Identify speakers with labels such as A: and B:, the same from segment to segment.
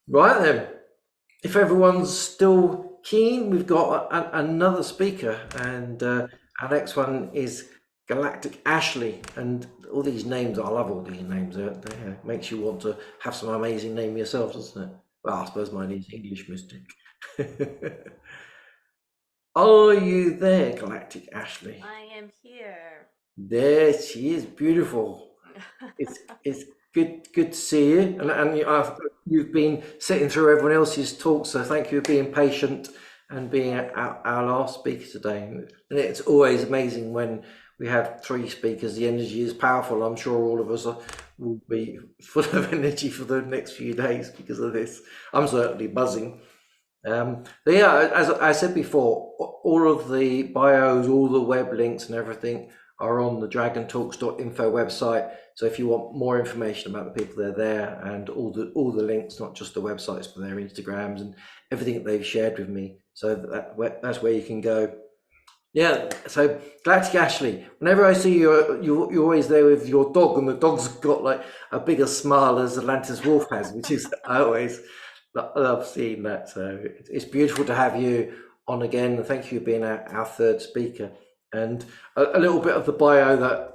A: Right then, if everyone's still keen, we've got another speaker, and our next one is Galactic Ashley. And all these names, I love all these names. Makes you want to have some amazing name yourself, doesn't it? Well, I suppose mine is English Mystic. Are you there, Galactic Ashley?
B: I am here.
A: There she is, beautiful. It's good to see you, and you've been sitting through everyone else's talk, so thank you for being patient and being
B: Yes.
A: our last speaker today. And it's always amazing when we have three speakers. The energy is powerful. I'm sure all of us will be full of energy for the next few days because of this. I'm certainly buzzing. So yeah, as I said before, all of the bios, all the web links and everything are on the dragontalks.info website. So if you want more information about the people that are there and all the links, not just the websites, but their Instagrams and everything that they've shared with me. So that's where you can go. Yeah, so Galactic Ashley, whenever I see you, you're always there with your dog, and the dog's got like a bigger smile as Atlantis Wolf has, which is I always love seeing that. So it's beautiful to have you on again. Thank you for being our third speaker. And a little bit of the bio that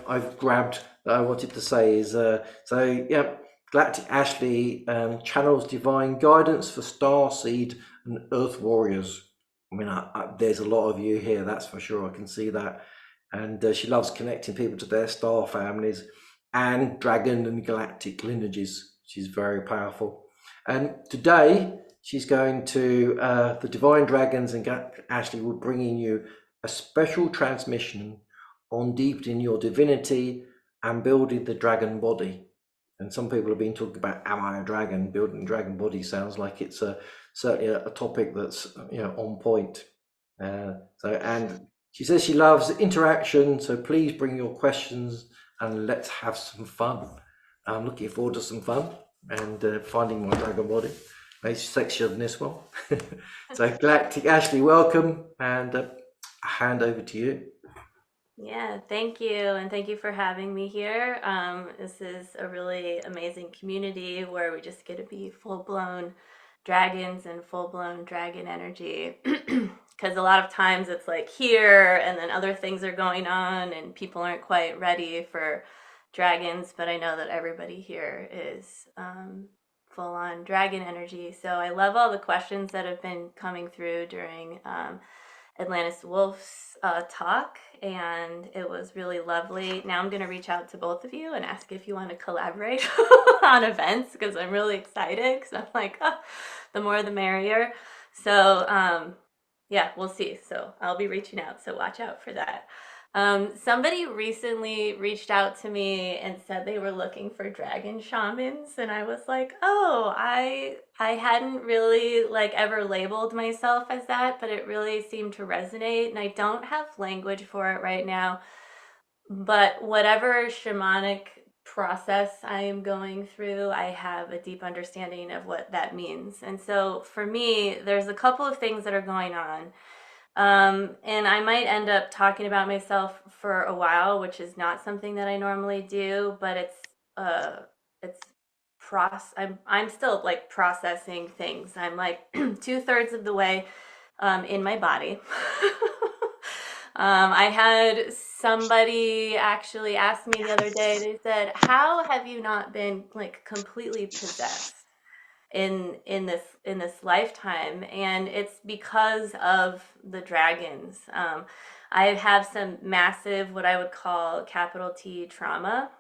A: I've grabbed that I wanted to say is yeah, Galactic Ashley channels divine guidance for Starseed and Earth Warriors. I mean, there's a lot of you here, that's for sure. I can see that. And she loves connecting people to their star families and dragon and galactic lineages. She's very powerful. And today, she's going to, the Divine Dragons and Ashley will bringing you a special transmission on deepening your divinity and building the dragon body. And some people have been talking about, am I a dragon? Building a dragon body sounds like it's certainly a topic that's on point. And she says she loves interaction, so please bring your questions and let's have some fun. I'm looking forward to some fun and finding my dragon body. Maybe sexier than this one. So Galactic Ashley, welcome, and hand over to you.
B: Yeah, thank you. And thank you for having me here. This is a really amazing community where we just get to be full blown dragons and full blown dragon energy. Because a lot of times it's like here and then other things are going on and people aren't quite ready for dragons. But I know that everybody here is full on dragon energy. So I love all the questions that have been coming through during Atlantis Wolf's talk, and it was really lovely. Now I'm going to reach out to both of you and ask if you want to collaborate on events because I'm really excited because I'm like, oh, the more the merrier. So, yeah, we'll see. So I'll be reaching out. So watch out for that. Somebody recently reached out to me and said they were looking for dragon shamans, and I was like, "Oh, I hadn't really like ever labeled myself as that, but it really seemed to resonate, and I don't have language for it right now, but whatever shamanic process I am going through, I have a deep understanding of what that means. And so for me, there's a couple of things that are going on. And I might end up talking about myself for a while, which is not something that I normally do, but it's I'm still like processing things. I'm like 2/3 of the way in my body. I had somebody actually ask me the other day, they said, "How have you not been like completely possessed in this lifetime?" And it's because of the dragons. I have some massive, what I would call capital T trauma,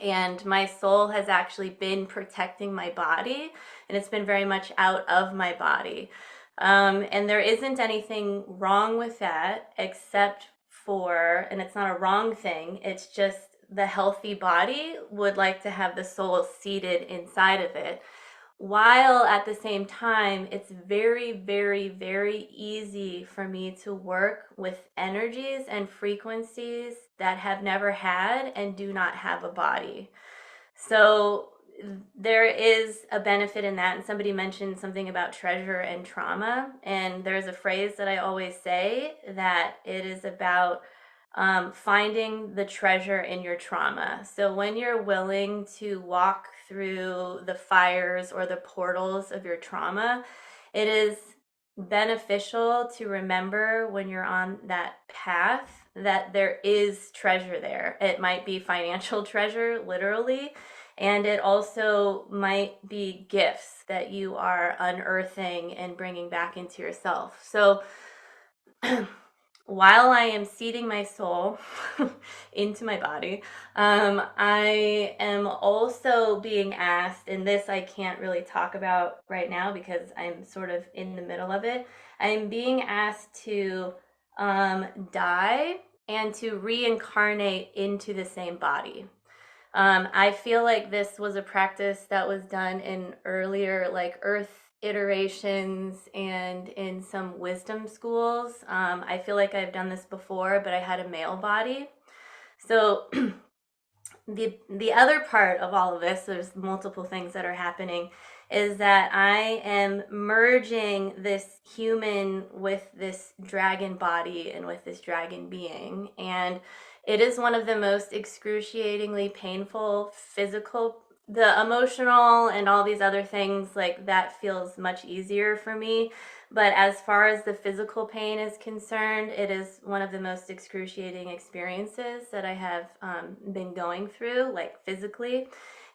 B: and my soul has actually been protecting my body, and it's been very much out of my body. And there isn't anything wrong with that, except for, and it's not a wrong thing, it's just the healthy body would like to have the soul seated inside of it, while at the same time it's very, very, very easy for me to work with energies and frequencies that have never had and do not have a body. So there is a benefit in that. And somebody mentioned something about treasure and trauma, and there's a phrase that I always say, that it is about finding the treasure in your trauma. So when you're willing to walk through the fires or the portals of your trauma, it is beneficial to remember when you're on that path that there is treasure there. It might be financial treasure, literally, and it also might be gifts that you are unearthing and bringing back into yourself. So while I am seeding my soul into my body, I am also being asked, and this I can't really talk about right now because I'm sort of in the middle of it. I'm being asked to die and to reincarnate into the same body. I feel like this was a practice that was done in earlier, like Earth iterations and in some wisdom schools. I feel like I've done this before, but I had a male body. So the other part of all of this, there's multiple things that are happening, is that I am merging this human with this dragon body and with this dragon being. And it is one of the most excruciatingly painful physical, the emotional and all these other things, like that feels much easier for me. But as far as the physical pain is concerned, it is one of the most excruciating experiences that I have been going through, like physically.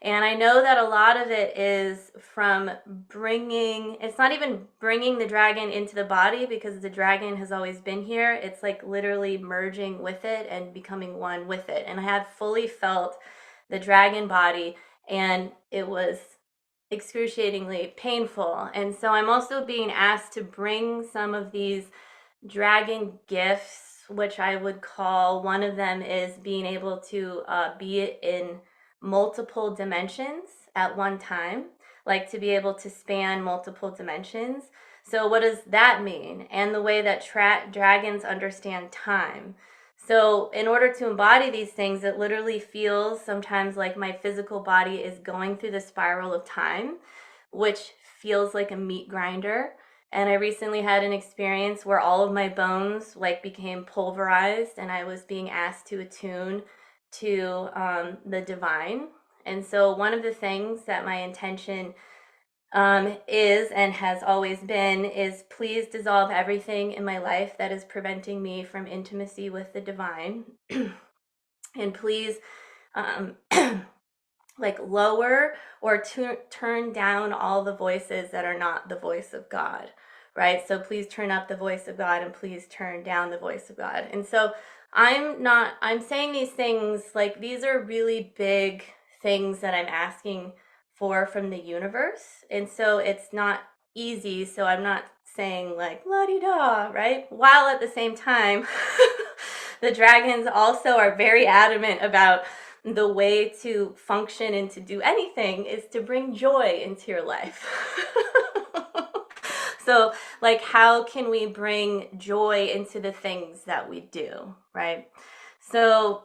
B: And I know that a lot of it is from it's not even bringing the dragon into the body because the dragon has always been here. It's like literally merging with it and becoming one with it. And I have fully felt the dragon body, and it was excruciatingly painful. And so I'm also being asked to bring some of these dragon gifts, which I would call, one of them is being able to be in multiple dimensions at one time, like to be able to span multiple dimensions. So what does that mean? And the way that dragons understand time. So in order to embody these things, it literally feels sometimes like my physical body is going through the spiral of time, which feels like a meat grinder. And I recently had an experience where all of my bones like became pulverized, and I was being asked to attune to the divine. And so one of the things that my intention is and has always been is please dissolve everything in my life that is preventing me from intimacy with the divine. And please um, like lower or turn down all the voices that are not the voice of God, right? So please turn up the voice of God and please turn down the voice of God. And so I'm saying these things like these are really big things that I'm asking for from the universe. And so it's not easy. So I'm not saying like la-di-da, right? While at the same time, the dragons also are very adamant about the way to function and to do anything is to bring joy into your life. So, like, how can we bring joy into the things that we do, right? So,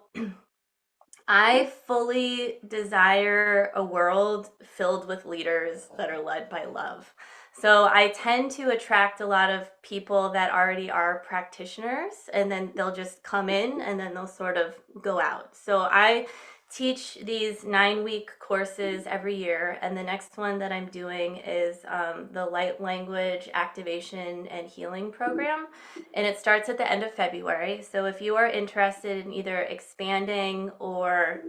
B: I fully desire a world filled with leaders that are led by love. So I tend to attract a lot of people that already are practitioners, and then they'll just come in and then they'll sort of go out. So I teach these 9-week courses every year, and the next one that I'm doing is the Light Language Activation and Healing Program, and it starts at the end of February. So if you are interested in either expanding or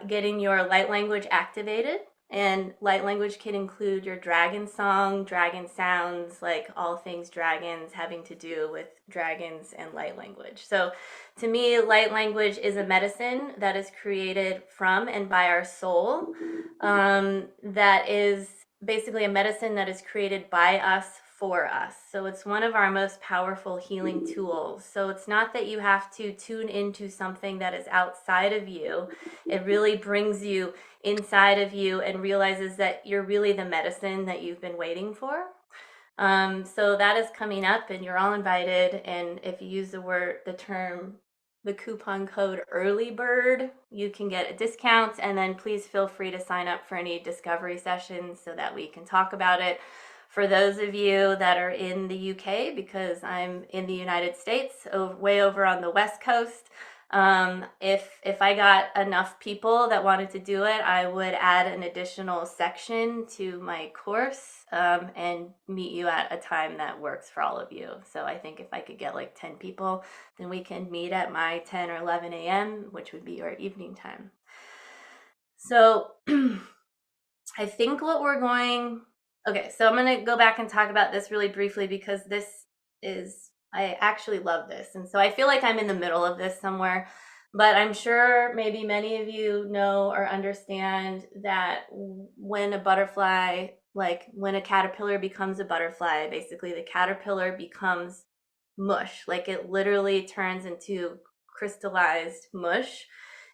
B: getting your light language activated, and light language can include your dragon song, dragon sounds, like all things dragons having to do with dragons and light language. So to me, light language is a medicine that is created from and by our soul, that is basically a medicine that is created by us for us. So it's one of our most powerful healing tools. So it's not that you have to tune into something that is outside of you. It really brings you inside of you and realizes that you're really the medicine that you've been waiting for. So that is coming up, and you're all invited. And if you use the coupon code early bird, you can get a discount. And then please feel free to sign up for any discovery sessions so that we can talk about it For those of you that are in the UK, because I'm in the United States, way over on the West Coast, if I got enough people that wanted to do it, I would add an additional section to my course, and meet you at a time that works for all of you. So I think if I could get like 10 people, then we can meet at my 10 or 11 a.m., which would be your evening time. So I think what we're going, okay, so I'm going to go back and talk about this really briefly because this is, I actually love this. And so I feel like I'm in the middle of this somewhere, but I'm sure maybe many of you know or understand that when a butterfly, like when a caterpillar becomes a butterfly, basically the caterpillar becomes mush. Like it literally turns into crystallized mush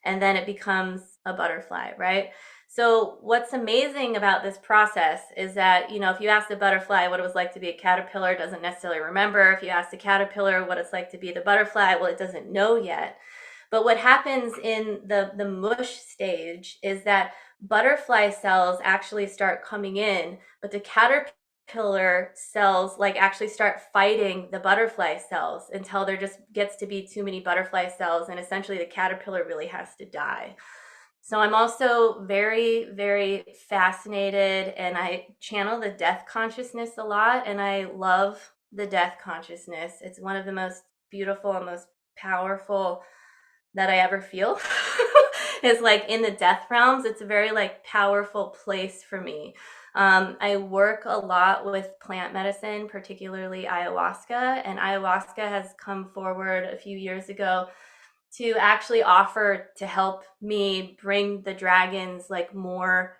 B: and then it becomes a butterfly, right? So what's amazing about this process is that, you know, if you ask the butterfly what it was like to be a caterpillar, it doesn't necessarily remember. If you ask the caterpillar what it's like to be the butterfly, well, it doesn't know yet. But what happens in the mush stage is that butterfly cells actually start coming in, but the caterpillar cells like actually start fighting the butterfly cells until there just gets to be too many butterfly cells, and essentially the caterpillar really has to die. So I'm also very, very fascinated, and I channel the death consciousness a lot, and I love the death consciousness. It's one of the most beautiful and most powerful that I ever feel. Is like in the death realms. It's a very like powerful place for me. I work a lot with plant medicine, particularly ayahuasca, and ayahuasca has come forward a few years ago to actually offer to help me bring the dragons like more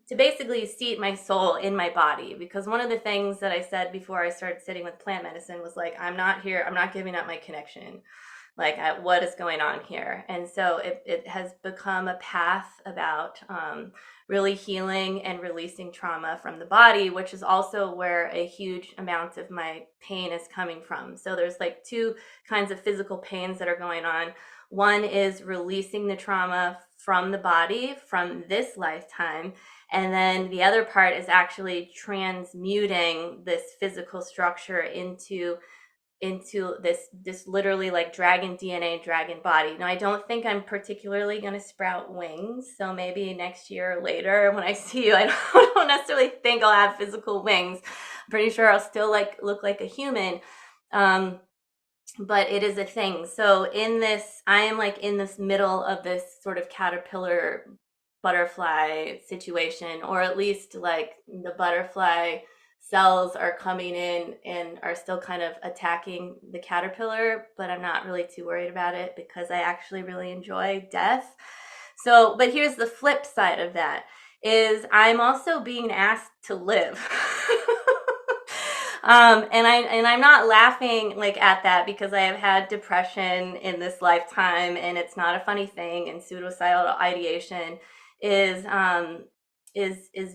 B: to basically seat my soul in my body. Because one of the things that I said before I started sitting with plant medicine was like, I'm not giving up my connection. Like, what is going on here? And so it has become a path about really healing and releasing trauma from the body, which is also where a huge amount of my pain is coming from. So there's like two kinds of physical pains that are going on. One is releasing the trauma from the body from this lifetime. And then the other part is actually transmuting this physical structure into this literally like dragon DNA, dragon body. Now, I don't think I'm particularly going to sprout wings. So maybe next year or later when I see you, I don't necessarily think I'll have physical wings. I'm pretty sure I'll still like look like a human. But it is a thing. So in this, I am like in this middle of this sort of caterpillar butterfly situation, or at least like the butterfly cells are coming in and are still kind of attacking the caterpillar, but I'm not really too worried about it because I actually really enjoy death. So, but here's the flip side of that is I'm also being asked to live. And I'm not laughing like at that because I have had depression in this lifetime and it's not a funny thing, and suicidal ideation is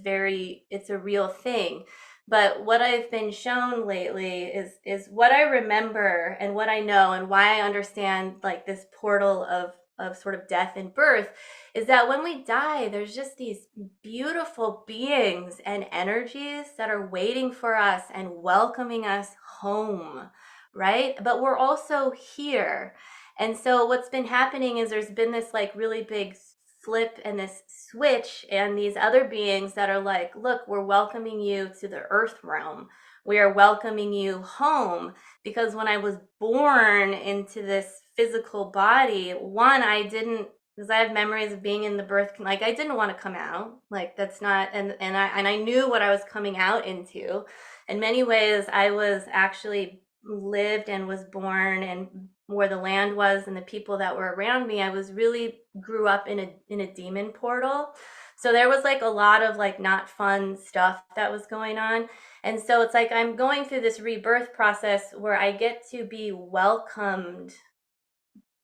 B: very, it's a real thing. But what I've been shown lately is what I remember and what I know and why I understand like this portal of sort of death and birth is that when we die, there's just these beautiful beings and energies that are waiting for us and welcoming us home, right? But we're also here. And so what's been happening is there's been this like really big flip and this switch, and these other beings that are like, look, we're welcoming you to the earth realm. We are welcoming you home. Because when I was born into this physical body, one, I didn't, because I have memories of being in the birth, like I didn't want to come out. Like that's not, and I knew what I was coming out into. In many ways, I was actually lived and was born and where the land was and the people that were around me, I was really grew up in a demon portal. So there was like a lot of like not fun stuff that was going on. And so it's like I'm going through this rebirth process where I get to be welcomed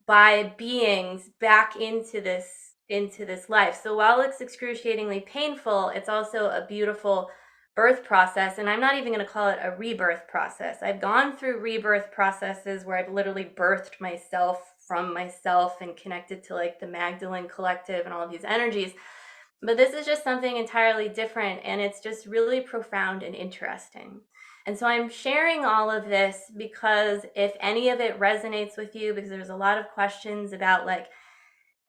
B: by beings back into this life. So while it's excruciatingly painful, it's also a beautiful birth process. And I'm not even going to call it a rebirth process. I've gone through rebirth processes where I've literally birthed myself from myself and connected to like the Magdalene collective and all of these energies. But this is just something entirely different, and it's just really profound and interesting. And so I'm sharing all of this because if any of it resonates with you, because there's a lot of questions about like,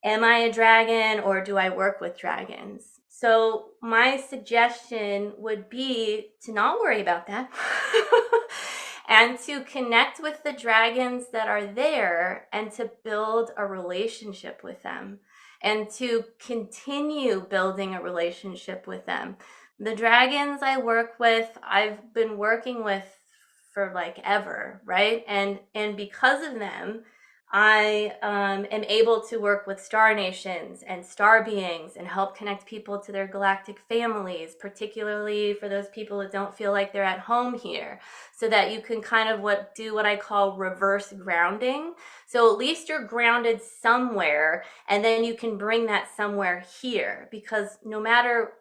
B: am I a dragon or do I work with dragons? So my suggestion would be to not worry about that and to connect with the dragons that are there and to build a relationship with them and to continue building a relationship with them. The dragons I work with, I've been working with for like ever, right? And because of them, I am able to work with star nations and star beings and help connect people to their galactic families, particularly for those people that don't feel like they're at home here, so that you can kind of do what I call reverse grounding. So at least you're grounded somewhere, and then you can bring that somewhere here, because no matter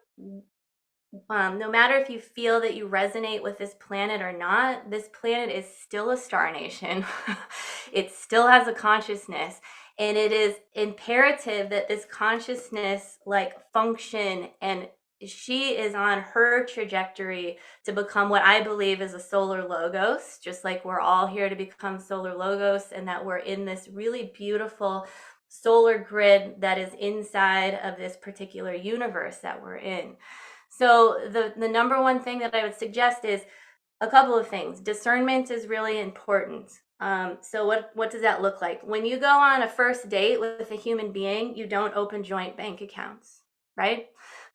B: if you feel that you resonate with this planet or not, this planet is still a star nation. It still has a consciousness. And it is imperative that this consciousness like function, and she is on her trajectory to become what I believe is a solar logos, just like we're all here to become solar logos, and that we're in this really beautiful solar grid that is inside of this particular universe that we're in. So the number one thing that I would suggest is a couple of things. Discernment is really important. So what does that look like? When you go on a first date with a human being, you don't open joint bank accounts, right?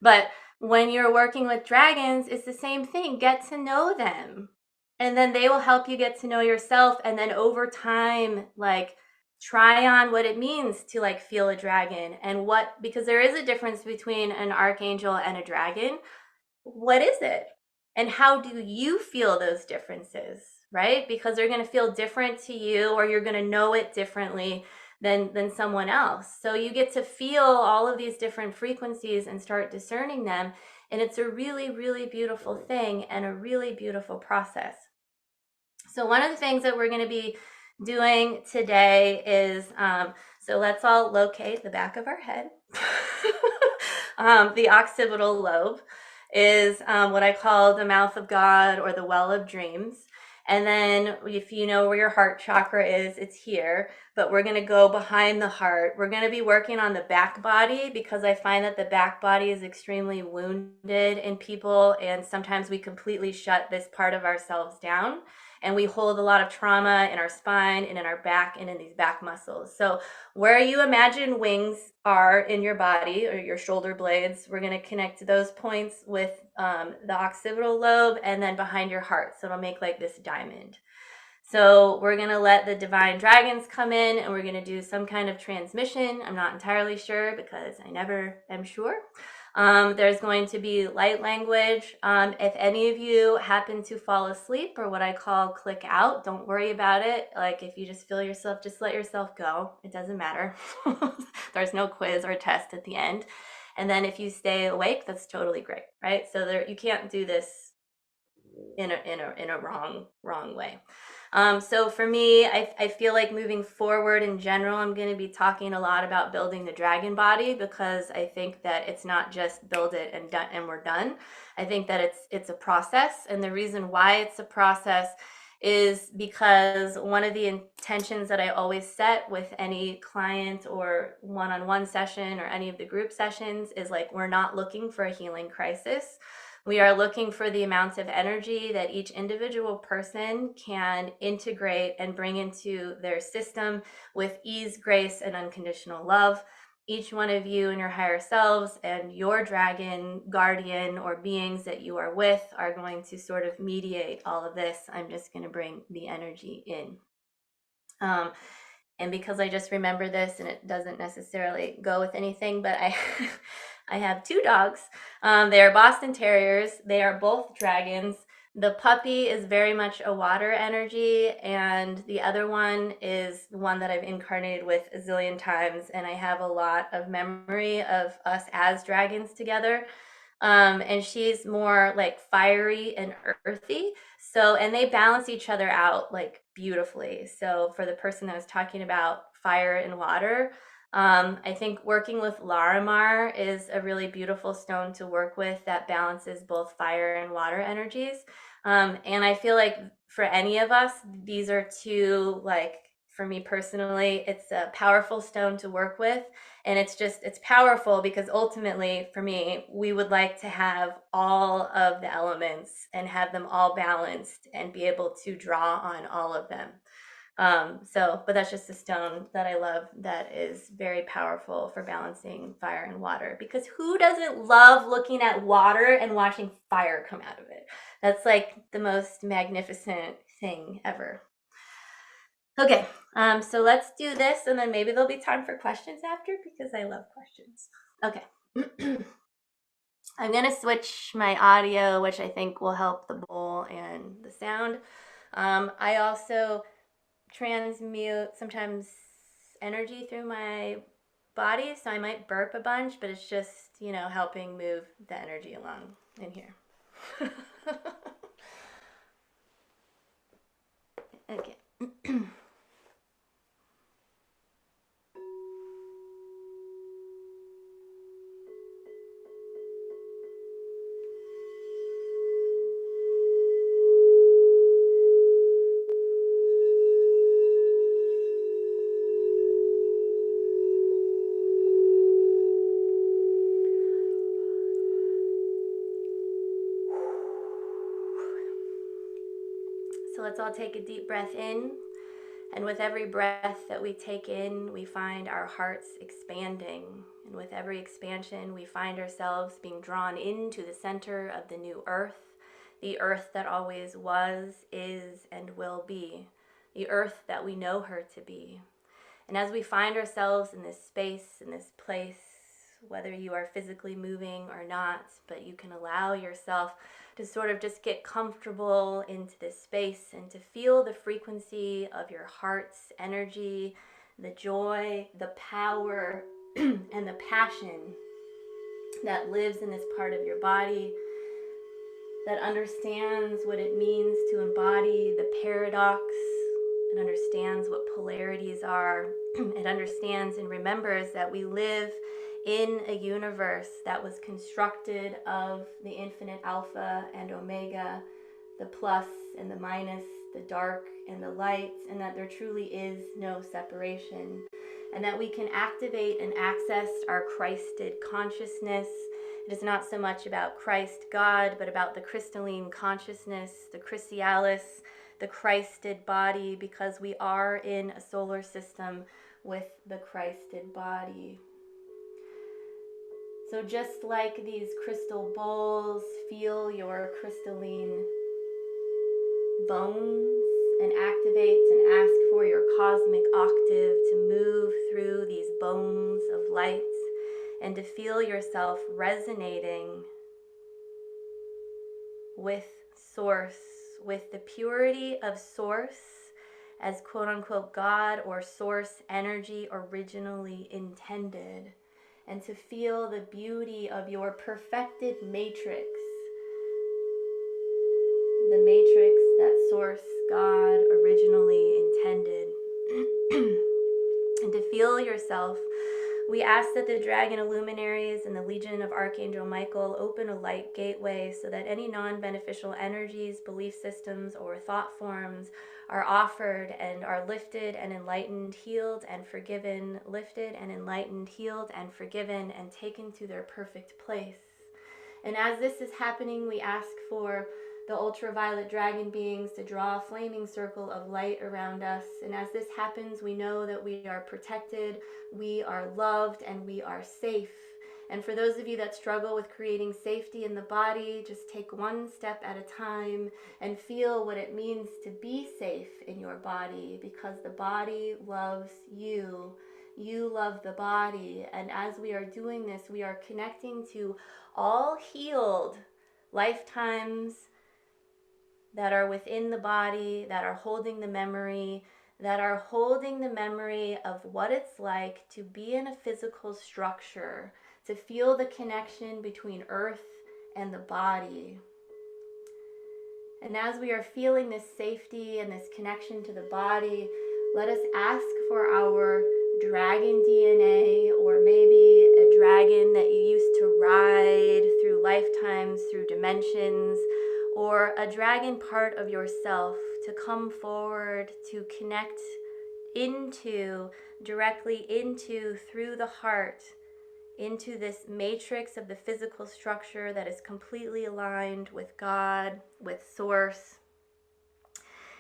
B: But when you're working with dragons, it's the same thing. Get to know them. And then they will help you get to know yourself. And then over time, like try on what it means to like feel a dragon and because there is a difference between an archangel and a dragon. What is it? And how do you feel those differences, right? Because they're going to feel different to you, or you're going to know it differently than someone else. So you get to feel all of these different frequencies and start discerning them. And it's a really, really beautiful thing and a really beautiful process. So one of the things that we're going to be doing today is, so let's all locate the back of our head. The occipital lobe is what I call the mouth of God or the well of dreams. And then if you know where your heart chakra is, it's here. But we're going to go behind the heart. We're going to be working on the back body, because I find that the back body is extremely wounded in people. And sometimes we completely shut this part of ourselves down. And we hold a lot of trauma in our spine and in our back and in these back muscles. So where you imagine wings are in your body or your shoulder blades, we're going to connect those points with the occipital lobe and then behind your heart. So it'll make like this diamond. So we're going to let the divine dragons come in and we're going to do some kind of transmission. I'm not entirely sure because I never am sure. There's going to be light language. If any of you happen to fall asleep or what I call click out, don't worry about it. Like if you just feel yourself, just let yourself go. It doesn't matter. There's no quiz or test at the end. And then if you stay awake, that's totally great, right? So you can't do this in a wrong way. So for me, I feel like moving forward in general, I'm going to be talking a lot about building the dragon body, because I think that it's not just build it and done and we're done. I think that it's a process, and the reason why it's a process is because one of the intentions that I always set with any client or one-on-one session or any of the group sessions is like, we're not looking for a healing crisis. We are looking for the amount of energy that each individual person can integrate and bring into their system with ease, grace, and unconditional love. Each one of you and your higher selves and your dragon, guardian, or beings that you are with are going to sort of mediate all of this. I'm just going to bring the energy in. And because I just remember this and it doesn't necessarily go with anything, but I have two dogs. They are Boston Terriers. They are both dragons. The puppy is very much a water energy, and the other one is the one that I've incarnated with a zillion times, and I have a lot of memory of us as dragons together. And she's more like fiery and earthy. So, and they balance each other out like beautifully. So for the person that was talking about fire and water, I think working with Larimar is a really beautiful stone to work with that balances both fire and water energies. And I feel like for any of us, these are two, like, for me personally, it's a powerful stone to work with. And it's powerful because ultimately, for me, we would like to have all of the elements and have them all balanced and be able to draw on all of them. But that's just a stone that I love that is very powerful for balancing fire and water. Because who doesn't love looking at water and watching fire come out of it? That's like the most magnificent thing ever. Okay, so let's do this, and then maybe there'll be time for questions after because I love questions. Okay. I'm gonna switch my audio, which I think will help the bowl and the sound. I also transmute sometimes energy through my body, so I might burp a bunch, but it's just, helping move the energy along in here. Okay. So let's all take a deep breath in. And with every breath that we take in, we find our hearts expanding. And with every expansion, we find ourselves being drawn into the center of the new earth, the earth that always was, is, and will be, the earth that we know her to be. And as we find ourselves in this space, in this place, whether you are physically moving or not, but you can allow yourself to sort of just get comfortable into this space and to feel the frequency of your heart's energy, the joy, the power, and the passion that lives in this part of your body, that understands what it means to embody the paradox. It understands what polarities are. It understands and remembers that we live in a universe that was constructed of the infinite alpha and omega, the plus and the minus, the dark and the light, and that there truly is no separation, and that we can activate and access our Christed consciousness. It is not so much about Christ God, but about the crystalline consciousness, the chrysalis, the Christed body, because we are in a solar system with the Christed body. So just like these crystal bowls, feel your crystalline bones and activate and ask for your cosmic octave to move through these bones of light and to feel yourself resonating with Source, with the purity of Source as quote unquote God or Source energy originally intended, and to feel the beauty of your perfected matrix, the matrix that Source God originally intended. And to feel yourself, we ask that the Dragon Illuminaries and the Legion of Archangel Michael open a light gateway so that any non-beneficial energies, belief systems, or thought forms are offered and are lifted and enlightened, healed and forgiven, lifted and enlightened, healed and forgiven, and taken to their perfect place. And as this is happening, we ask for the ultraviolet dragon beings to draw a flaming circle of light around us. And as this happens, we know that we are protected, we are loved, and we are safe. And for those of you that struggle with creating safety in the body, just take one step at a time and feel what it means to be safe in your body, because the body loves you. You love the body. And as we are doing this, we are connecting to all healed lifetimes that are within the body, that are holding the memory, of what it's like to be in a physical structure, to feel the connection between earth and the body. And as we are feeling this safety and this connection to the body, let us ask for our dragon DNA, or maybe a dragon that you used to ride through lifetimes, through dimensions, or a dragon part of yourself to come forward to connect into, directly into, through the heart, into this matrix of the physical structure that is completely aligned with God, with Source,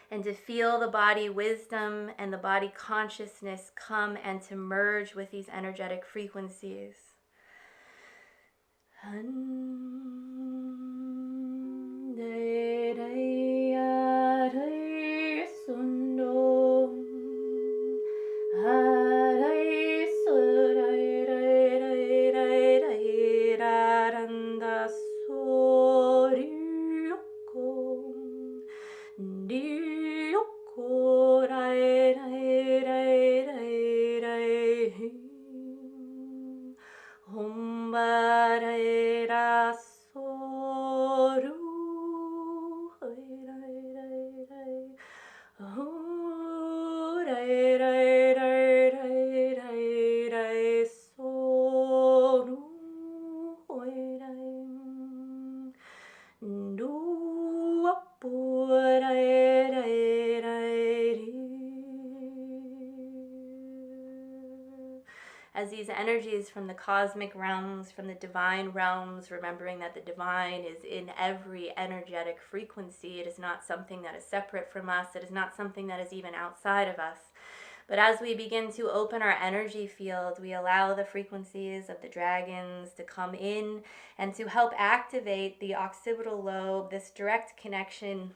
B: and to feel the body wisdom and the body consciousness come and to merge with these energetic frequencies. As these energies from the cosmic realms, from the divine realms, remembering that the divine is in every energetic frequency. It is not something that is separate from us. It is not something that is even outside of us. But as we begin to open our energy field, we allow the frequencies of the dragons to come in and to help activate the occipital lobe, this direct connection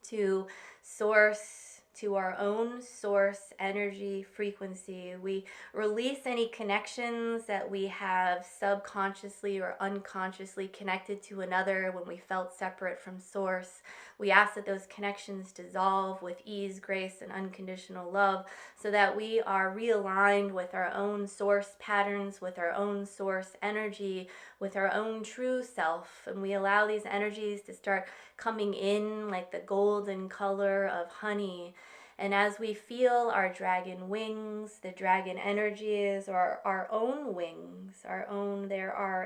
B: to Source, to our own source energy frequency. We release any connections that we have subconsciously or unconsciously connected to another when we felt separate from Source. We ask that those connections dissolve with ease, grace, and unconditional love, so that we are realigned with our own source patterns, with our own source energy, with our own true self. And we allow these energies to start coming in like the golden color of honey. And as we feel our dragon wings, the dragon energies, or our own wings, there are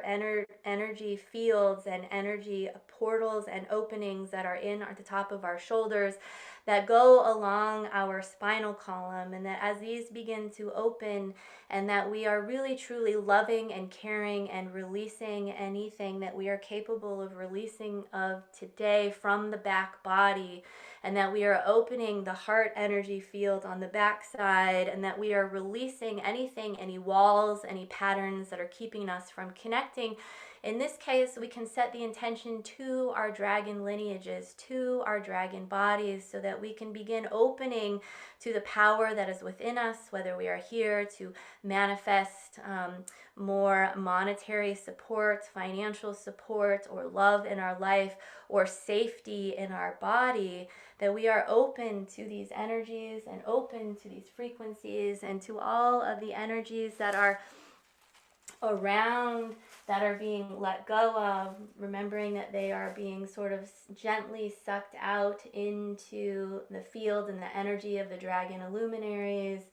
B: energy fields and energy portals and openings that are at the top of our shoulders that go along our spinal column, and that as these begin to open, and that we are really truly loving and caring and releasing anything that we are capable of releasing of today from the back body, and that we are opening the heart energy field on the back side, and that we are releasing anything, any walls, any patterns that are keeping us from connecting. In this case, we can set the intention to our dragon lineages, to our dragon bodies, so that we can begin opening to the power that is within us, whether we are here to manifest more monetary support, financial support, or love in our life, or safety in our body, that we are open to these energies and open to these frequencies and to all of the energies that are around, that are being let go of, remembering that they are being sort of gently sucked out into the field and the energy of the dragon illuminaries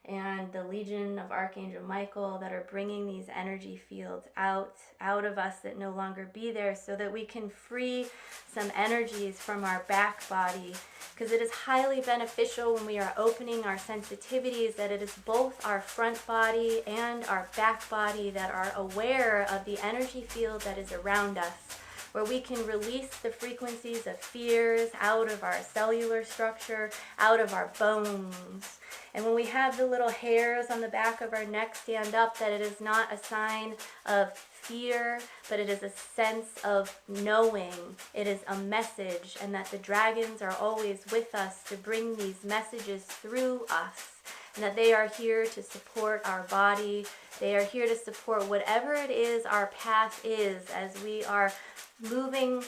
B: and the Legion of Archangel Michael that are bringing these energy fields out of us that no longer be there, so that we can free some energies from our back body. Because it is highly beneficial when we are opening our sensitivities that it is both our front body and our back body that are aware of the energy field that is around us, where we can release the frequencies of fears out of our cellular structure, out of our bones. And when we have the little hairs on the back of our neck stand up, that it is not a sign of fear, but it is a sense of knowing. It is a message, and that the dragons are always with us to bring these messages through us, and that they are here to support our body. They are here to support whatever it is our path is, as we are moving,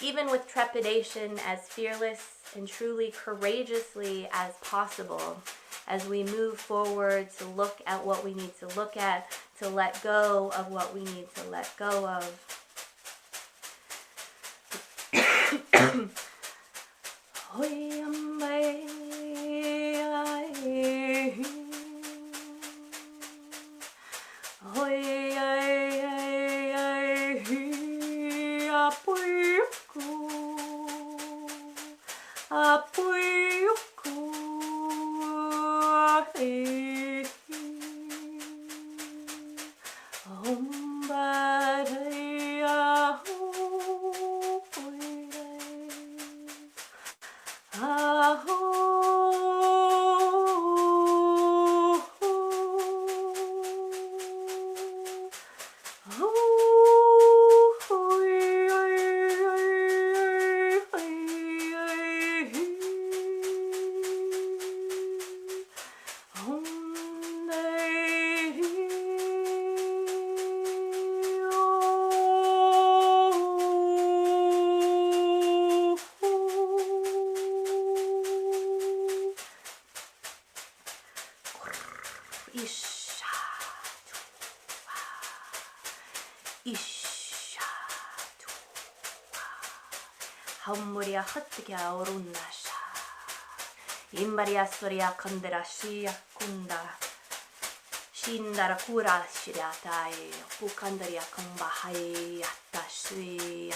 B: even with trepidation, as fearless and truly courageously as possible, as we move forward to look at what we need to look at, to let go of what we need to let go of. Hamburia hattikia orunnasha. Imbaria soria kandera shia kunda. Shindara kura shiriatai. Pukandaria kambahai yatta shui.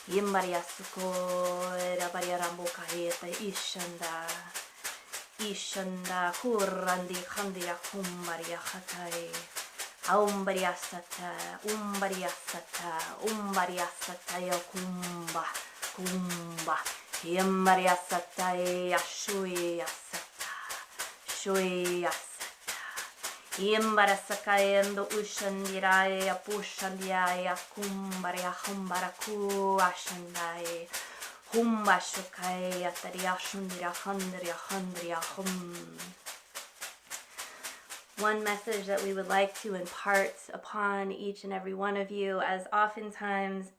B: Imbaria suko erabaria ramboka heta Ishanda kurandi khandia kumbaria hatai. Umbariasata yo kumba Yambariasata shui asata Yambarasakayendo ushandiraya pushandiaya kumbaria humbaraku ashandai Humba shukaya taria shundira handria hum. One message that we would like to impart upon each and every one of you, as oftentimes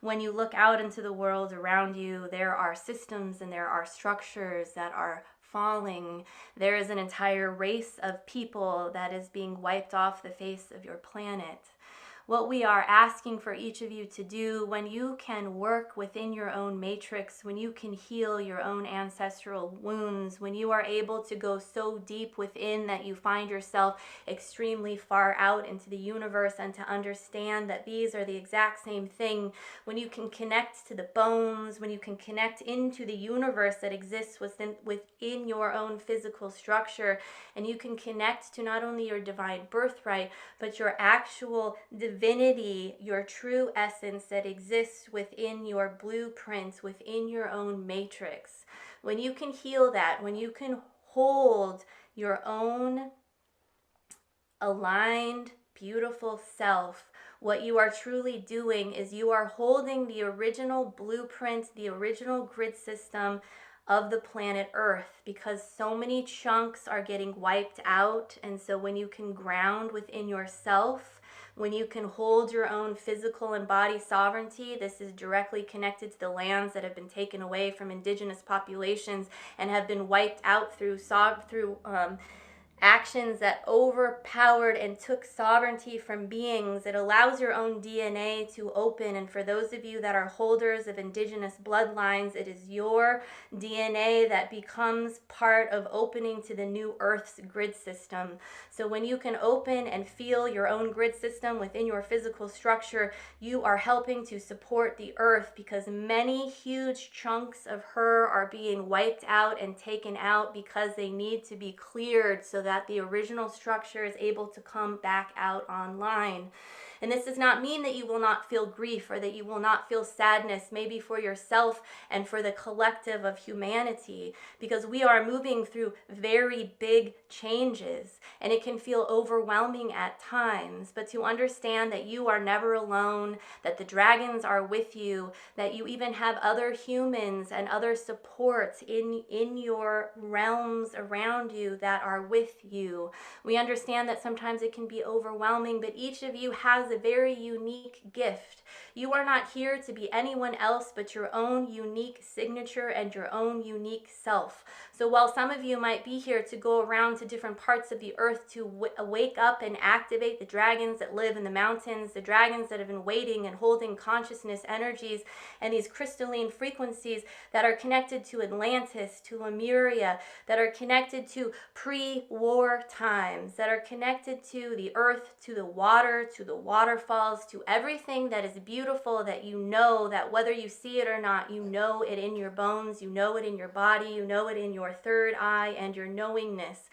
B: when you look out into the world around you, there are systems and there are structures that are falling. There is an entire race of people that is being wiped off the face of your planet. What we are asking for each of you to do, when you can work within your own matrix, when you can heal your own ancestral wounds, when you are able to go so deep within that you find yourself extremely far out into the universe, and to understand that these are the exact same thing, when you can connect to the bones, when you can connect into the universe that exists within your own physical structure, and you can connect to not only your divine birthright, but your actual divinity, your true essence that exists within your blueprints, within your own matrix. When you can heal that, when you can hold your own aligned, beautiful self, what you are truly doing is you are holding the original blueprint, the original grid system of the planet Earth, because so many chunks are getting wiped out. And so when you can ground within yourself, when you can hold your own physical and body sovereignty, this is directly connected to the lands that have been taken away from indigenous populations and have been wiped out through actions that overpowered and took sovereignty from beings. It allows your own DNA to open. And for those of you that are holders of indigenous bloodlines, it is your DNA that becomes part of opening to the new Earth's grid system. So when you can open and feel your own grid system within your physical structure, you are helping to support the Earth, because many huge chunks of her are being wiped out and taken out because they need to be cleared so that the original structure is able to come back out online. And this does not mean that you will not feel grief or that you will not feel sadness, maybe for yourself and for the collective of humanity, because we are moving through very big changes and it can feel overwhelming at times. But to understand that you are never alone, that the dragons are with you, that you even have other humans and other supports in your realms around you that are with you. We understand that sometimes it can be overwhelming, but each of you has a very unique gift. You are not here to be anyone else but your own unique signature and your own unique self. So while some of you might be here to go around to different parts of the earth to wake up and activate the dragons that live in the mountains, the dragons that have been waiting and holding consciousness energies and these crystalline frequencies that are connected to Atlantis, to Lemuria, that are connected to pre-war times, that are connected to the earth, to the waterfalls, to everything that is beautiful, that you know, that whether you see it or not, you know it in your bones, you know it in your body, you know it in your third eye and your knowingness.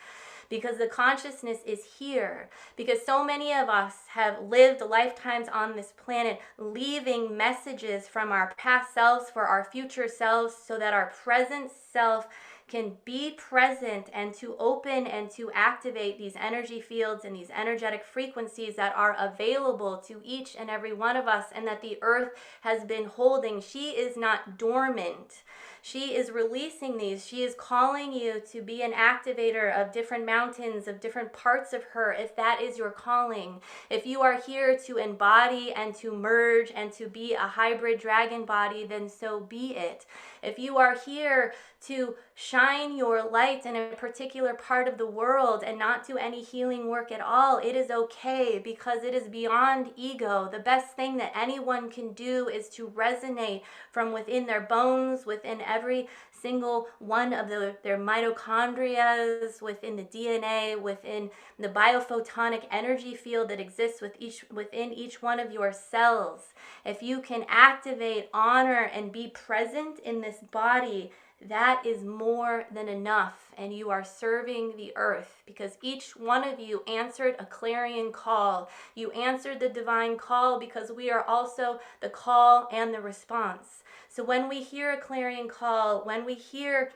B: Because the consciousness is here. Because so many of us have lived lifetimes on this planet, leaving messages from our past selves for our future selves, so that our present self can be present and to open and to activate these energy fields and these energetic frequencies that are available to each and every one of us, and that the earth has been holding. She is not dormant. She is releasing these. She is calling you to be an activator of different mountains, of different parts of her, if that is your calling. If you are here to embody and to merge and to be a hybrid dragon body, then so be it. If you are here to shine your light in a particular part of the world and not do any healing work at all, it is okay, because it is beyond ego. The best thing that anyone can do is to resonate from within their bones, within every single one of their mitochondria, within the DNA, within the biophotonic energy field that exists within each one of your cells. If you can activate, honor, and be present in this body, that is more than enough, and you are serving the earth, because each one of you answered a clarion call. You answered the divine call, because we are also the call and the response. So when we hear a clarion call, when we hear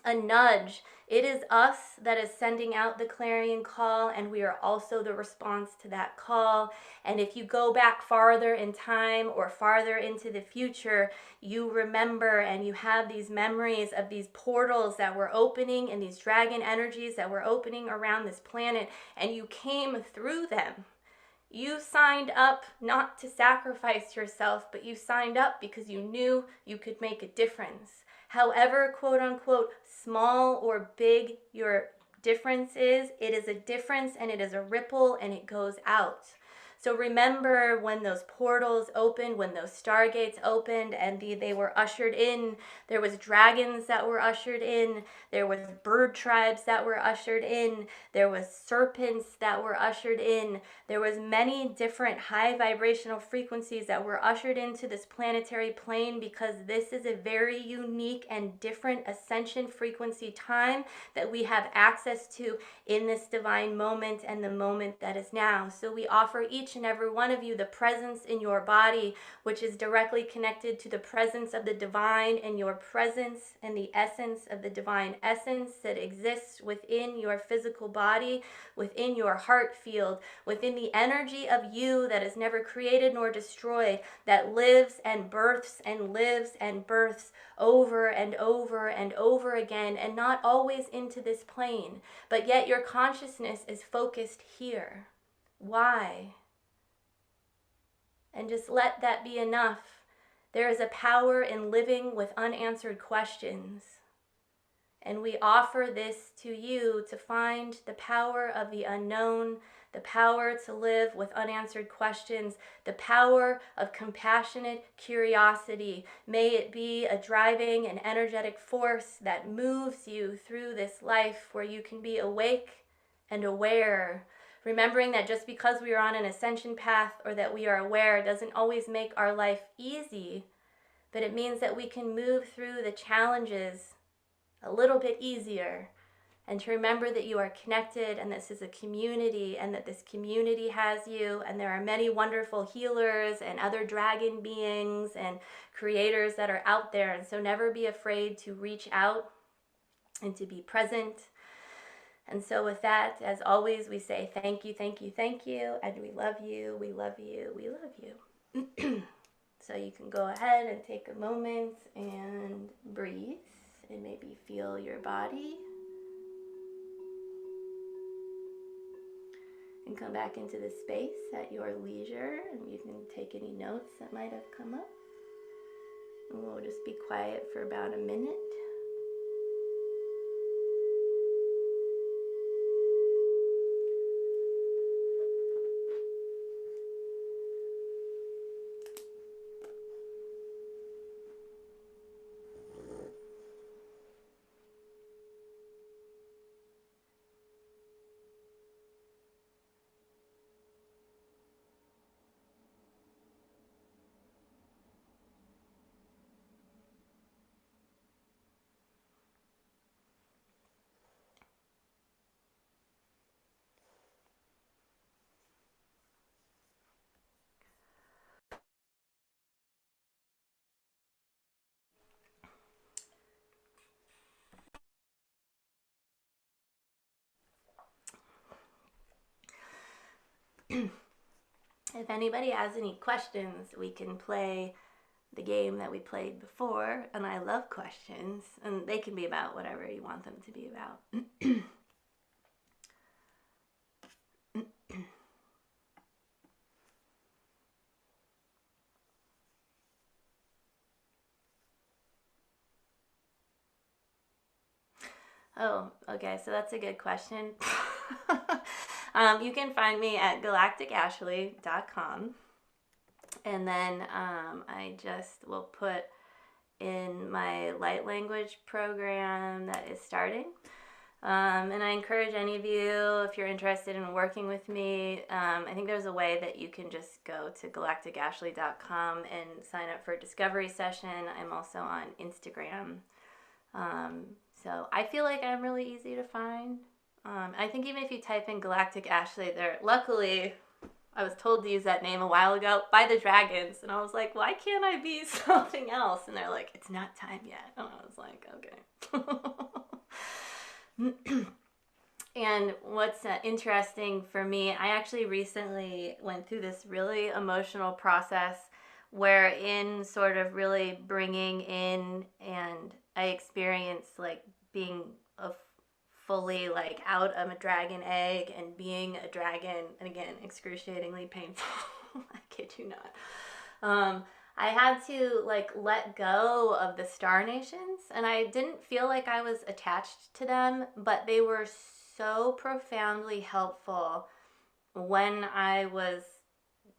B: a nudge, it is us that is sending out the clarion call, and we are also the response to that call. And if you go back farther in time or farther into the future, you remember and you have these memories of these portals that were opening and these dragon energies that were opening around this planet, and you came through them. You signed up not to sacrifice yourself, but you signed up because you knew you could make a difference. However, quote unquote, small or big your difference is, it is a difference, and it is a ripple, and it goes out. So remember when those portals opened, when those stargates opened, and they were ushered in. There was dragons that were ushered in. There was bird tribes that were ushered in. There was serpents that were ushered in. There was many different high vibrational frequencies that were ushered into this planetary plane, because this is a very unique and different ascension frequency time that we have access to in this divine moment and the moment that is now. So we offer each and every one of you the presence in your body, which is directly connected to the presence of the divine, and your presence and the essence of the divine essence that exists within your physical body, within your heart field, within the energy of you that is never created nor destroyed, that lives and births and lives and births over and over and over again, and not always into this plane, but yet your consciousness is focused here. Why? And just let that be enough. There is a power in living with unanswered questions. And we offer this to you to find the power of the unknown, the power to live with unanswered questions, the power of compassionate curiosity. May it be a driving and energetic force that moves you through this life, where you can be awake and aware. Remembering that just because we are on an ascension path or that we are aware doesn't always make our life easy, but it means that we can move through the challenges a little bit easier. And to remember that you are connected, and this is a community, and that this community has you, and there are many wonderful healers and other dragon beings and creators that are out there. And so never be afraid to reach out and to be present. And so with that, as always, we say thank you, thank you, thank you, and we love you, we love you, we love you. So you can go ahead and take a moment and breathe and maybe feel your body. And come back into the space at your leisure, and you can take any notes that might have come up. And we'll just be quiet for about a minute. If anybody has any questions, we can play the game that we played before, and I love questions, and they can be about whatever you want them to be about. Oh, okay, so that's a good question. You can find me at galacticashley.com. And then I just will put in my light language program that is starting. And I encourage any of you, if you're interested in working with me, I think there's a way that you can just go to galacticashley.com and sign up for a discovery session. I'm also on Instagram. So I feel like I'm really easy to find. I think even if you type in Galactic Ashley there, luckily I was told to use that name a while ago by the dragons, and I was like, why can't I be something else? And they're like, it's not time yet. And I was like, okay. And what's interesting for me, I actually recently went through this really emotional process where in sort of really bringing in, and I experienced like being a fully like out of a dragon egg and being a dragon, and again, excruciatingly painful. I kid you not. I had to like let go of the star nations, and I didn't feel like I was attached to them, but they were so profoundly helpful when I was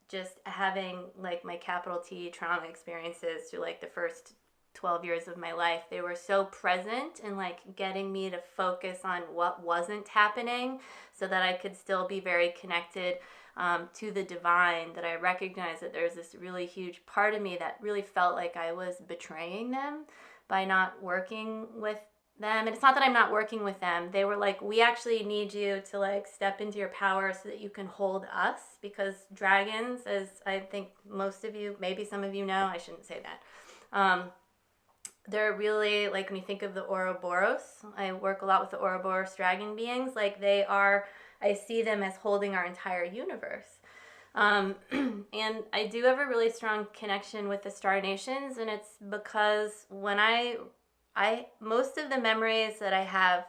B: just having like my capital T trauma experiences through like the first 12 years of my life. They were so present in like getting me to focus on what wasn't happening so that I could still be very connected to the divine, that I recognized that there's this really huge part of me that really felt like I was betraying them by not working with them. And it's not that I'm not working with them. They were like, we actually need you to like step into your power so that you can hold us, because dragons, as I think most of you, maybe some of you know, I shouldn't say that. They're really, like when you think of the Ouroboros, I work a lot with the Ouroboros dragon beings, like they are, I see them as holding our entire universe. And I do have a really strong connection with the Star Nations, and it's because when I most of the memories that I have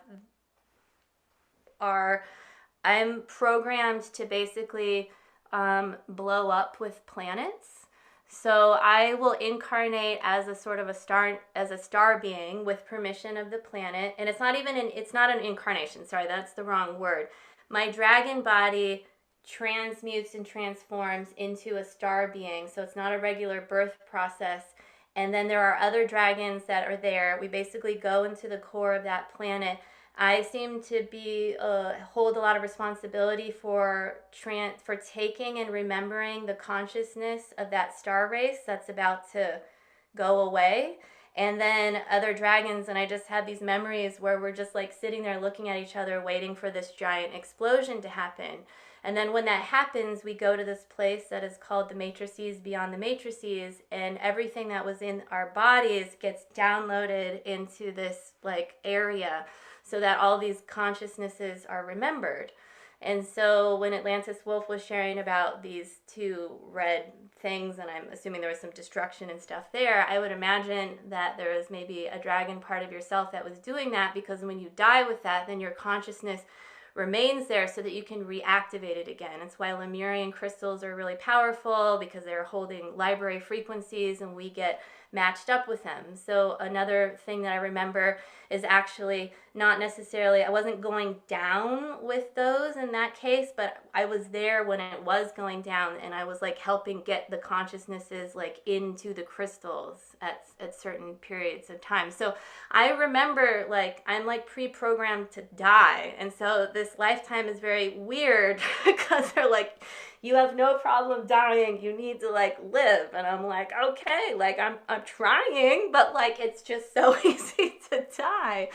B: are, I'm programmed to basically blow up with planets. So I will incarnate as a sort of a star being with permission of the planet. And it's not an incarnation. Sorry, that's the wrong word. My dragon body transmutes and transforms into a star being. So it's not a regular birth process. And then there are other dragons that are there. We basically go into the core of that planet. I seem to be hold a lot of responsibility for taking and remembering the consciousness of that star race that's about to go away. And then other dragons, and I just have these memories where we're just like sitting there looking at each other waiting for this giant explosion to happen. And then when that happens, we go to this place that is called the matrices beyond the matrices, and everything that was in our bodies gets downloaded into this like area, so that all these consciousnesses are remembered. And so when Atlantis Wolf was sharing about these two red things, and I'm assuming there was some destruction and stuff there, I would imagine that there was maybe a dragon part of yourself that was doing that, because when you die with that, then your consciousness remains there so that you can reactivate it again. That's why Lemurian crystals are really powerful, because they're holding library frequencies and we get matched up with them. So another thing that I remember is actually not necessarily, I wasn't going down with those in that case, but I was there when it was going down, and I was like helping get the consciousnesses like into the crystals at certain periods of time. So I remember like I'm like pre-programmed to die, and so this lifetime is very weird because they're like, you have no problem dying, you need to like live. And I'm like, okay, like I'm trying, but like it's just so easy to die.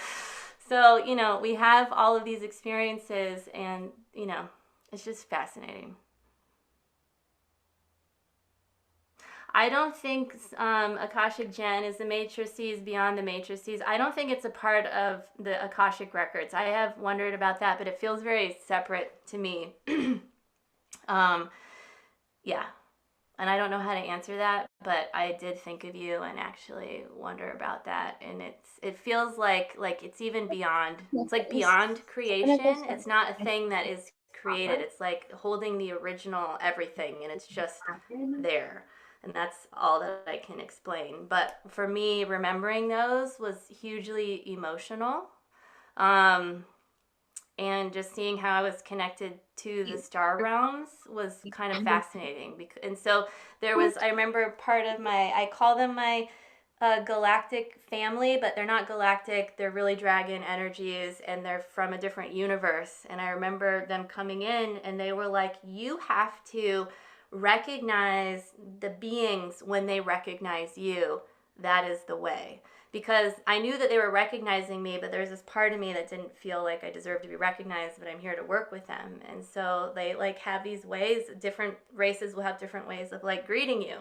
B: So, you know, we have all of these experiences, and, you know, it's just fascinating. I don't think Akashic Gen is the matrices beyond the matrices. I don't think it's a part of the Akashic records. I have wondered about that, but it feels very separate to me. Um, yeah, and I don't know how to answer that, but I did think of you and actually wonder about that. And it feels like it's even beyond. It's like beyond creation. It's not a thing that is created. It's like holding the original everything, and it's just there. And that's all that I can explain. But for me, remembering those was hugely emotional. Um, and just seeing how I was connected to the star realms was kind of fascinating. And so there was, I remember part of my, I call them my galactic family, but they're not galactic. They're really dragon energies, and they're from a different universe. And I remember them coming in, and they were like, you have to recognize the beings when they recognize you. That is the way, because I knew that they were recognizing me, but there's this part of me that didn't feel like I deserved to be recognized, but I'm here to work with them. And so they like have these ways, different races will have different ways of like greeting you.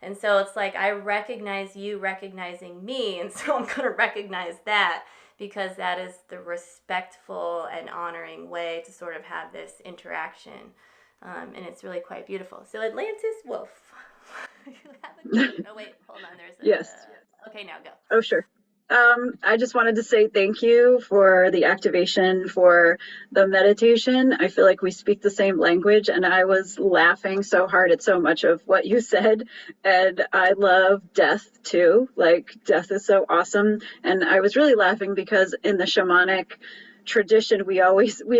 B: And so it's like I recognize you recognizing me, and so I'm going to recognize that, because that is the respectful and honoring way to sort of have this interaction. And it's really quite beautiful. So Atlantis Wolf, you have a question. Oh wait, hold on. There's a
C: Yes.
B: okay, now go.
C: Oh, sure. I just wanted to say thank you for the activation for the meditation. I feel like we speak the same language, and I was laughing so hard at so much of what you said. And I love death too. Like, death is so awesome. And I was really laughing because in the shamanic tradition, we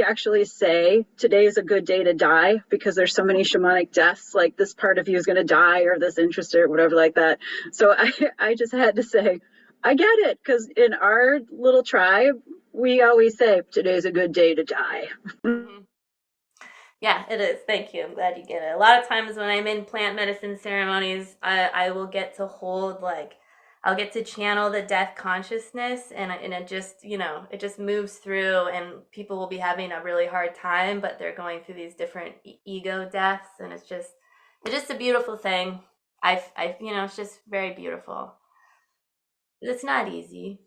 C: actually say today is a good day to die, because there's so many shamanic deaths, like this part of you is going to die, or this interest, or whatever like that. So I just had to say, I get it, because in our little tribe, we always say today's a good day to die.
B: Mm-hmm. Yeah, it is. Thank you. I'm glad you get it. A lot of times when I'm in plant medicine ceremonies, I will get to hold like I'll get to channel the death consciousness, and it just, it just moves through, and people will be having a really hard time, but they're going through these different ego deaths, and it's just a beautiful thing. It's just very beautiful. It's not easy.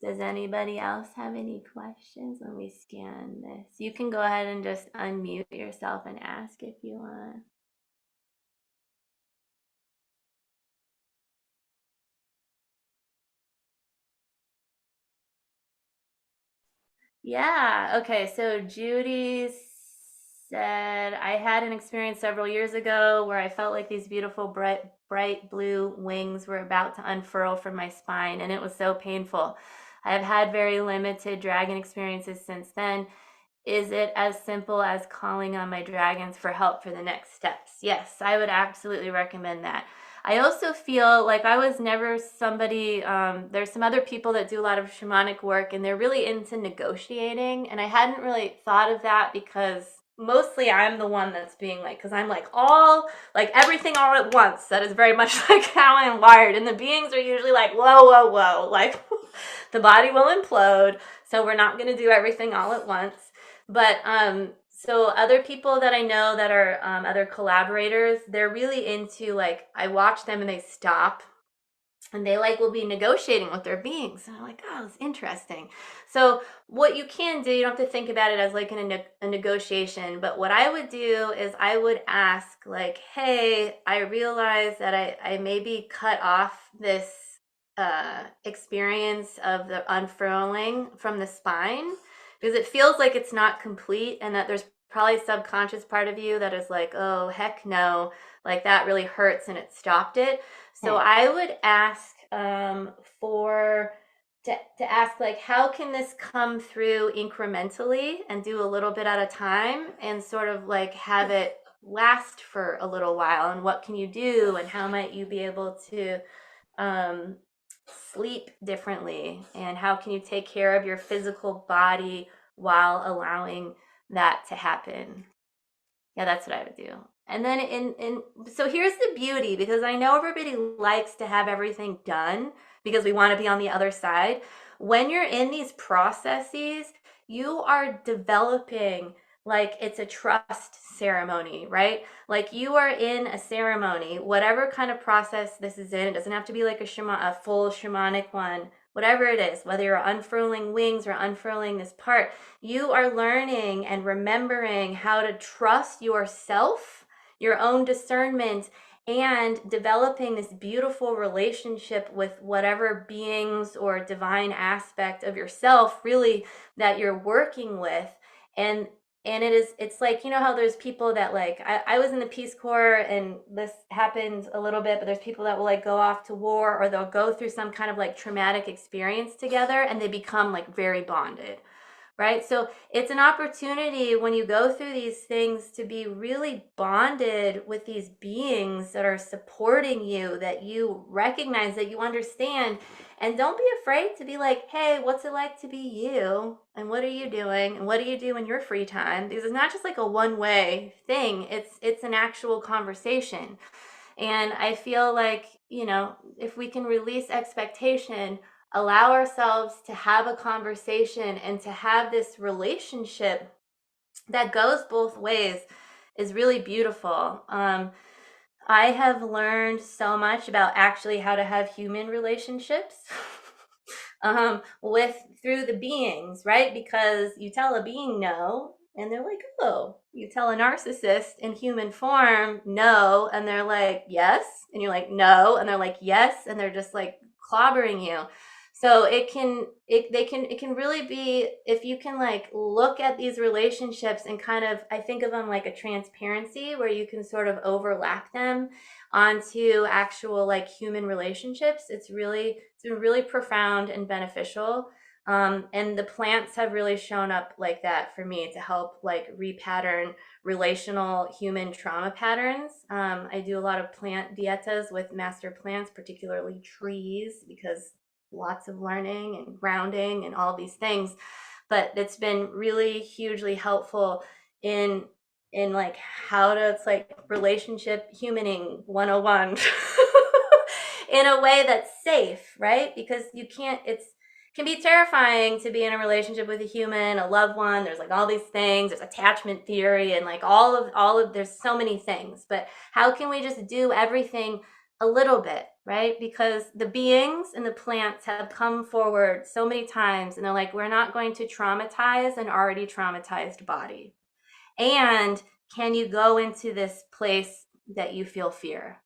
B: Does anybody else have any questions? Let me scan this. You can go ahead and just unmute yourself and ask if you want. Yeah, okay. So Judy said, I had an experience several years ago where I felt like these beautiful bright blue wings were about to unfurl from my spine, and it was so painful. I have had very limited dragon experiences since then. Is it as simple as calling on my dragons for help for the next steps? Yes, I would absolutely recommend that. I also feel like I was never somebody, there's some other people that do a lot of shamanic work, and they're really into negotiating. And I hadn't really thought of that, because mostly I'm the one that's being like, because I'm like everything all at once. That is very much like how I'm wired. And the beings are usually like, whoa, whoa, whoa. Like the body will implode. So we're not going to do everything all at once. But so other people that I know that are other collaborators, they're really into like, I watch them and they stop, and they like will be negotiating with their beings, and I'm like, oh, it's interesting. So what you can do, you don't have to think about it as like a negotiation, but what I would do is I would ask like, hey, I realize that I maybe cut off this experience of the unfurling from the spine, because it feels like it's not complete, and that there's probably a subconscious part of you that is like, oh, heck no, like that really hurts and it stopped it. So I would ask for to ask like, how can this come through incrementally and do a little bit at a time, and sort of like have it last for a little while, and what can you do, and how might you be able to um, sleep differently, and how can you take care of your physical body while allowing that to happen. Yeah, that's what I would do. And then so here's the beauty, because I know everybody likes to have everything done because we want to be on the other side. When you're in these processes, you are developing like it's a trust ceremony, right? Like you are in a ceremony, whatever kind of process this is in. It doesn't have to be like a full shamanic one. whatever it is, whether you're unfurling wings or unfurling this part, you are learning and remembering how to trust yourself, your own discernment, and developing this beautiful relationship with whatever beings or divine aspect of yourself really that you're working with. And it's like, you know how there's people that like, I was in the Peace Corps, and this happens a little bit, but there's people that will like go off to war, or they'll go through some kind of like traumatic experience together, and they become like very bonded, right? So it's an opportunity when you go through these things to be really bonded with these beings that are supporting you, that you recognize, that you understand. And don't be afraid to be like, hey, what's it like to be you? And what are you doing? And what do you do in your free time? Because it's not just like a one-way thing. It's an actual conversation. And I feel like, you know, if we can release expectation, allow ourselves to have a conversation and to have this relationship that goes both ways is really beautiful. I have learned so much about actually how to have human relationships with through the beings, right? Because you tell a being no, and they're like, oh. You tell a narcissist in human form no, and they're like, yes. And you're like, no, and they're like, yes, and they're just like clobbering you. So it can really be, if you can like look at these relationships and kind of, I think of them like a transparency where you can sort of overlap them onto actual like human relationships. It's been really profound and beneficial. And the plants have really shown up like that for me to help like repattern relational human trauma patterns. I do a lot of plant dietas with master plants, particularly trees, because lots of learning and grounding and all these things. But it's been really hugely helpful in like how to, it's like relationship humaning 101 in a way that's safe, right? Because you can't, it can be terrifying to be in a relationship with a human, a loved one. There's like all these things, there's attachment theory and like all of there's so many things. But how can we just do everything a little bit, right? Because the beings and the plants have come forward so many times, and they're like, we're not going to traumatize an already traumatized body. And can you go into this place that you feel fear?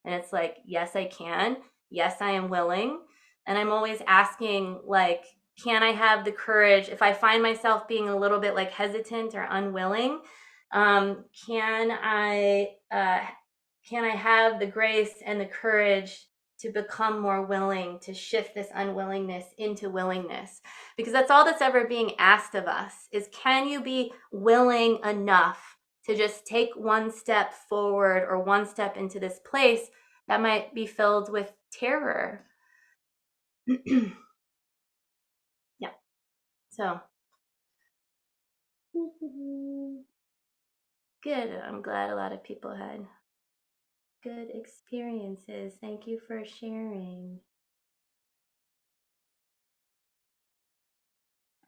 B: And it's like, yes, I can. Yes, I am willing. And I'm always asking, like, can I have the courage if I find myself being a little bit like hesitant or unwilling? Can I have the grace and the courage to become more willing, to shift this unwillingness into willingness? Because that's all that's ever being asked of us is, can you be willing enough to just take one step forward or one step into this place that might be filled with terror? Yeah. So good. I'm glad a lot of people had good experiences. Thank you for sharing.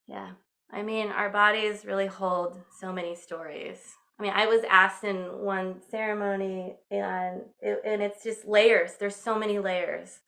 B: Yeah. I mean, our bodies really hold so many stories. I mean, I was asked in one ceremony, and it's just layers. There's so many layers.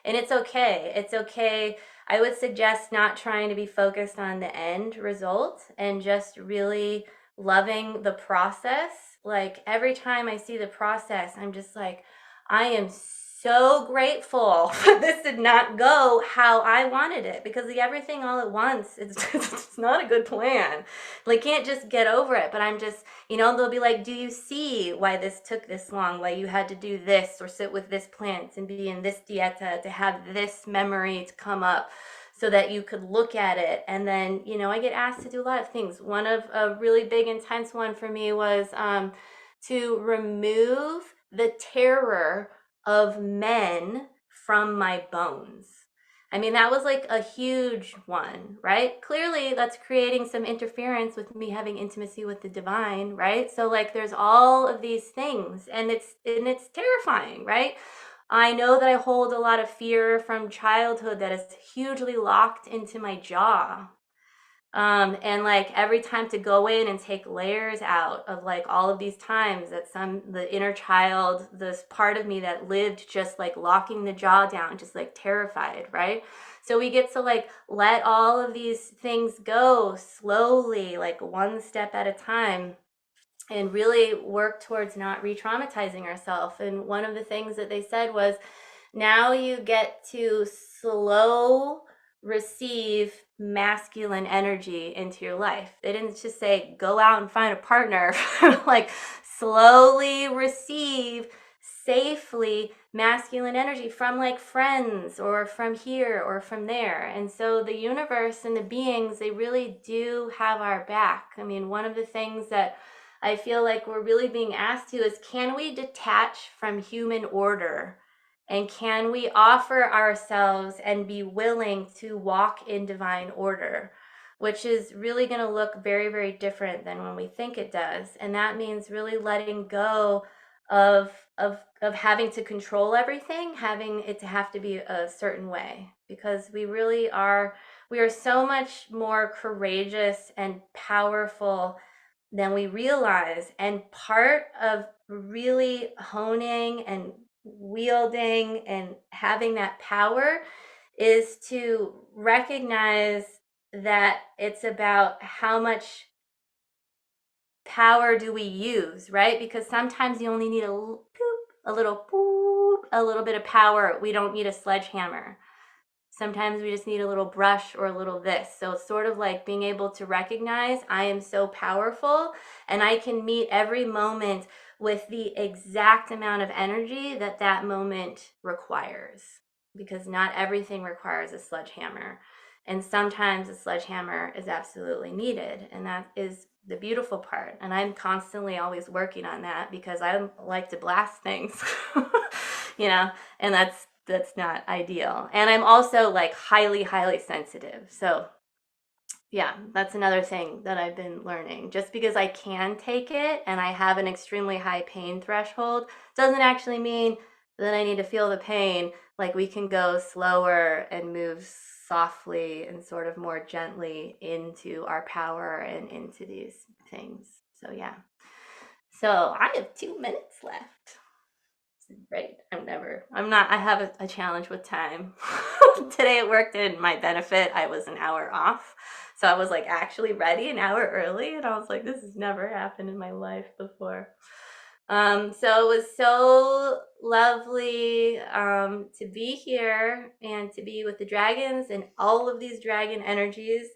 B: And it's okay. It's okay. I would suggest not trying to be focused on the end result and just really loving the process. Like every time I see the process, I'm just like, I am so grateful that this did not go how I wanted it, because the everything all at once, it's not a good plan. Like, can't just get over it. But I'm just, they'll be like, do you see why this took this long? Why you had to do this or sit with this plant and be in this dieta to have this memory to come up so that you could look at it. And then, I get asked to do a lot of things. One of a really big, intense one for me was to remove the terror of men from my bones. I mean, that was like a huge one, right? Clearly, that's creating some interference with me having intimacy with the divine, right? So like there's all of these things, and it's terrifying, right? I know that I hold a lot of fear from childhood that is hugely locked into my jaw. And like every time to go in and take layers out of like all of these times that the inner child, this part of me that lived just like locking the jaw down, just like terrified, right? So we get to like let all of these things go slowly, like one step at a time, and really work towards not re-traumatizing ourselves. And one of the things that they said was, now you get to slow receive masculine energy into your life. They didn't just say go out and find a partner. Like, slowly receive safely masculine energy from like friends or from here or from there. And so the universe and the beings, they really do have our back. I mean, one of the things that I feel like we're really being asked to is, can we detach from human order? And can we offer ourselves and be willing to walk in divine order, which is really going to look very, very different than when we think it does. And that means really letting go of having to control everything, having it to have to be a certain way, because we are so much more courageous and powerful than we realize. And part of really honing and wielding and having that power is to recognize that it's about how much power do we use, right? Because sometimes you only need a little poop, a little bit of power. We don't need a sledgehammer. Sometimes we just need a little brush or a little this. So it's sort of like being able to recognize, I am so powerful and I can meet every moment with the exact amount of energy that that moment requires, because not everything requires a sledgehammer. And sometimes a sledgehammer is absolutely needed. And that is the beautiful part. And I'm constantly always working on that, because I like to blast things, and that's not ideal. And I'm also like highly, highly sensitive. So yeah, that's another thing that I've been learning. Just because I can take it and I have an extremely high pain threshold doesn't actually mean that I need to feel the pain. Like, we can go slower and move softly and sort of more gently into our power and into these things. So yeah. So I have 2 minutes left. Right. I have a challenge with time. Today it worked in my benefit. I was an hour off. So I was like actually ready an hour early. And I was like, this has never happened in my life before. So it was so lovely to be here and to be with the dragons and all of these dragon energies.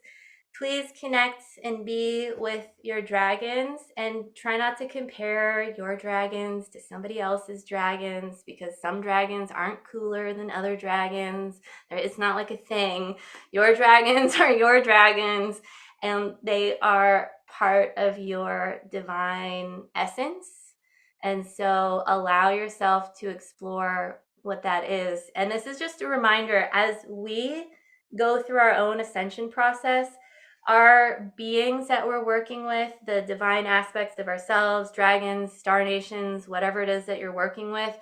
B: Please connect and be with your dragons, and try not to compare your dragons to somebody else's dragons, because some dragons aren't cooler than other dragons. It's not like a thing. Your dragons are your dragons, and they are part of your divine essence. And so allow yourself to explore what that is. And this is just a reminder, as we go through our own ascension process, our beings that we're working with, the divine aspects of ourselves, dragons, star nations, whatever it is that you're working with,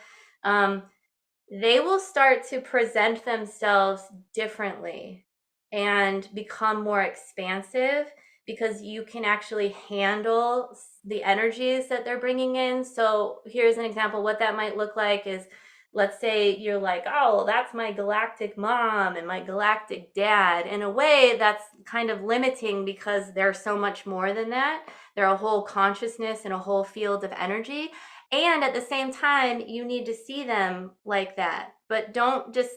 B: they will start to present themselves differently and become more expansive, because you can actually handle the energies that they're bringing in. So here's an example. What that might look like is, let's say you're like, oh, that's my galactic mom and my galactic dad. In a way, that's kind of limiting, because they're so much more than that. They're a whole consciousness and a whole field of energy. And at the same time, you need to see them like that. But don't just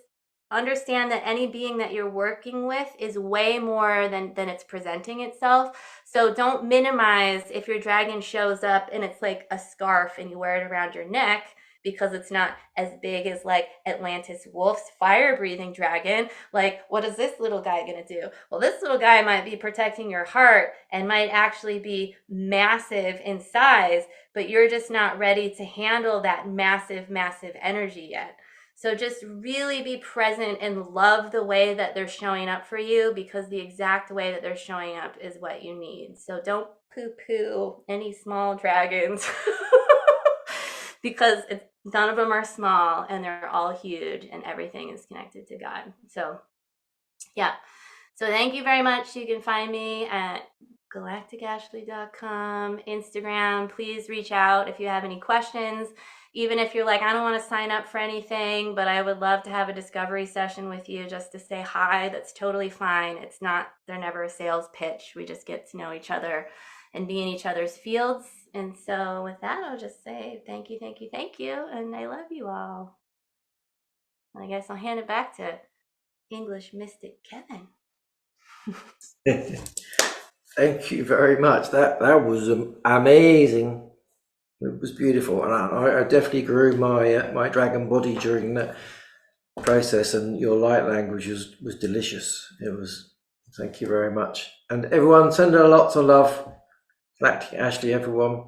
B: understand that any being that you're working with is way more than it's presenting itself. So don't minimize if your dragon shows up and it's like a scarf and you wear it around your neck, because it's not as big as like Atlantis Wolf's fire-breathing dragon. Like, what is this little guy gonna do? Well, this little guy might be protecting your heart and might actually be massive in size, but you're just not ready to handle that massive, massive energy yet. So just really be present and love the way that they're showing up for you, because the exact way that they're showing up is what you need. So don't poo-poo any small dragons because none of them are small, and they're all huge, and everything is connected to God. So yeah. So thank you very much. You can find me at galacticashley.com, Instagram. Please reach out if you have any questions. even if you're like, I don't want to sign up for anything, but I would love to have a discovery session with you just to say hi, that's totally fine. It's not, they're never a sales pitch. We just get to know each other and be in each other's fields. And so with that, I'll just say thank you, thank you, thank you. And I love you all. I guess I'll hand it back to English Mystic Kevin.
A: Thank you very much. That was amazing. It was beautiful, and I definitely grew my my dragon body during that process. And your light language was delicious. It was. Thank you very much, and everyone, send her lots of love. Galactic Ashley, everyone.